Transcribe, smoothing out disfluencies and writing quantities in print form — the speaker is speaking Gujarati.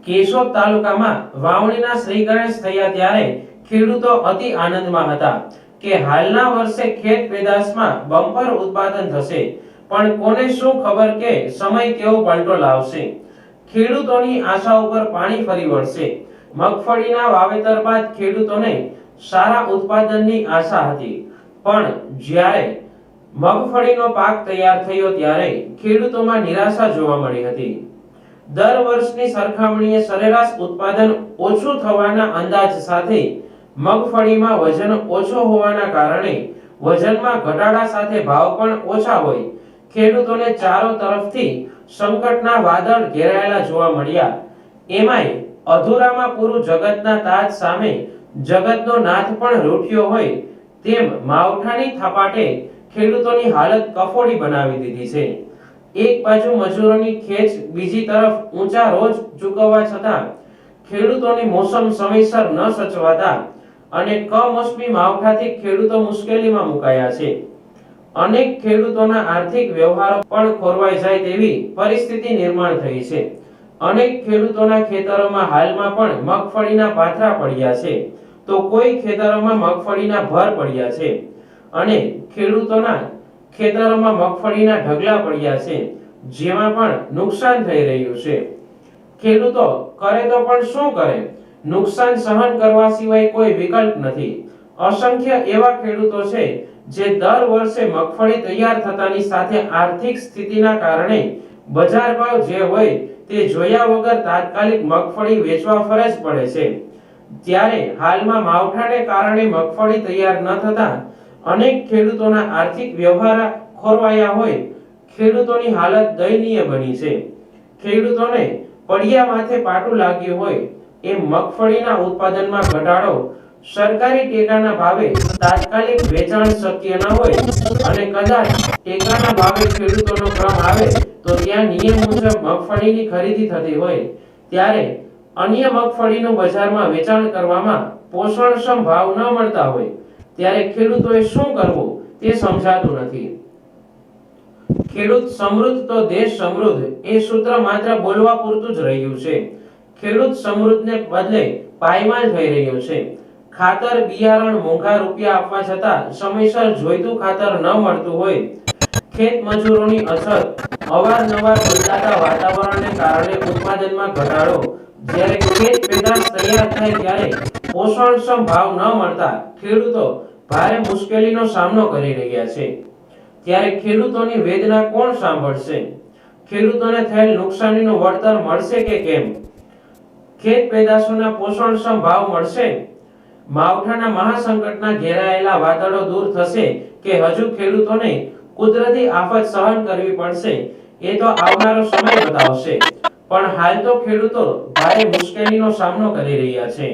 કેશોદ તાલુકામાં વાવણીના શ્રી ગણેશ થયા ત્યારે ખેડૂતો અતિ આનંદમાં હતા કે હાલના વર્ષે ખેત પેદાશમાં બમ્પર ઉત્પાદન થશે, પણ કોને શું ખબર કે સમય કેવો પલટો લાવશે। ખેડૂતોની આશા ઉપર પાણી ફરી વળશે। મગફળીના વાવેતર બાદ ખેડૂતોને સારા ઉત્પાદનની આશા હતી, પણ જ્યારે મગફળીનો પાક તૈયાર થયો ત્યારે ખેડૂતોમાં નિરાશા જોવા મળી હતી। દર વર્ષની સરખામણીએ સરેરાશ ઉત્પાદન ઓછું થવાના અંદાજ સાથે મગફળીમાં વજન ઓછો હોવાના કારણે વજનમાં ઘટાડા સાથે ભાવ પણ ઓછા હોય ખેડૂતોને ચારો તરફથી સંકટના વાદળ ઘેરાયેલા જોવા મળ્યા। એમાંય અધૂરામાં પૂરું જગતના તાજ સામે જગતનો નાથ પણ રૂઠ્યો હોય તેમ માવઠાની થપાટે ખેડૂતોની હાલત કફોડી બનાવી દીધી છે। એક બાજુ મજૂરોની ખેંચ, બીજી તરફ ઊંચા રોજ ચૂકવવા છતાં ખેડૂતોની મોસમ સમયસર ન સચવાતા અને કમોસમી માવઠાથી ખેડૂતો મુશ્કેલીમાં મુકાયા છે। અનેક ખેડૂતોના આર્થિક વ્યવહારો પણ ખોરવાઈ જાય તેવી પરિસ્થિતિ નિર્માણ થઈ છે। અનેક ખેડૂતોના ખેતરોમાં હાલમાં પણ મગફળીના પાથરા પડ્યા છે, તો કોઈ ખેતરોમાં મગફળીના ભર પડ્યા છે અને ખેડૂતોના ખેતરોમાં મગફળીના ઢગલા પડ્યા છે, જેમાં પણ નુકસાન થઈ રહ્યું છે। ખેડૂતો કરે તો પણ શું કરે? નુકસાન સહન કરવા સિવાય કોઈ વિકલ્પ નથી। અસંખ્ય એવા ખેડૂતો છે જે દર વર્ષે મગફળી તૈયાર થતાની સાથે આર્થિક સ્થિતિના કારણે બજાર ભાવ જે હોય તે જોયા વગર તાત્કાલિક મગફળી વેચવા ફરજ પડે છે। ત્યારે હાલમાં માવઠાને કારણે મગફળી તૈયાર ન થતા અનેક ખેડૂતોના આર્થિક વ્યવહાર ખોરવાયા હોય ખેડૂતોની હાલત દયનીય બની છે। ખેડૂતોને પડ્યા માથે પાટું લાગ્યું હોય એમ મગફળીના ઉત્પાદનમાં ઘટાડો, સરકારી ટેકાના ભાવે તાત્કાલિક વેચાણ શક્ય ન હોય અને કદાચ ટેકાના ભાવે ખેડૂતોનો ક્રમ આવે તો ત્યાં નિયમ મુજબ મગફળીની ખરીદી થતી હોય ત્યારે અન્ય મગફળીનું બજારમાં વેચાણ કરવામાં પોષણક્ષમ ભાવ ન મળતા હોય ત્યારે ખેડૂતોએ શું કરવું તે સમજાતું નથી। ખેડૂત સમૃદ્ધ તો દેશ સમૃદ્ધ એ સૂત્ર માત્ર બોલવા પૂરતું જ રહ્યું છે। ખેડૂત સમૃદ્ધને બદલે પાયમાલ થઈ રહ્યો છે। ખાતર, બિયારણ મોંઘા રૂપિયા આપવા છતાં સમયસર જોઈતું ખાતર ન મળતું હોય, ખેત મજૂરોની અછત, અવારનવાર બદલાતા વાતાવરણને કારણે ઉત્પાદનમાં ઘટાડો, જ્યારે ખેત પેદાશ તૈયાર થાય ત્યારે પોષણક્ષમ ભાવ ન મળતા ખેડૂતો ભારે મુશ્કેલીનો સામનો કરી રહ્યા છે। ત્યારે ખેડૂતોની વેદના કોણ સાંભળશે? ખેડૂતોને થયેલ નુકસાનીનું વળતર મળશે કે કેમ? ખેત પેદાશોના પોષણક્ષમ ભાવ મળશે? માવઠાના મહાસંકટના ઘેરાયેલા વાદળો દૂર થશે કે હજુ ખેડૂતોને કુદરતી આફત સહન કરવી પડશે એ તો આવનારો સમય બતાવશે। પણ હાલ તો ખેડૂતો ભારે મુશ્કેલીનો સામનો કરી રહ્યા છે।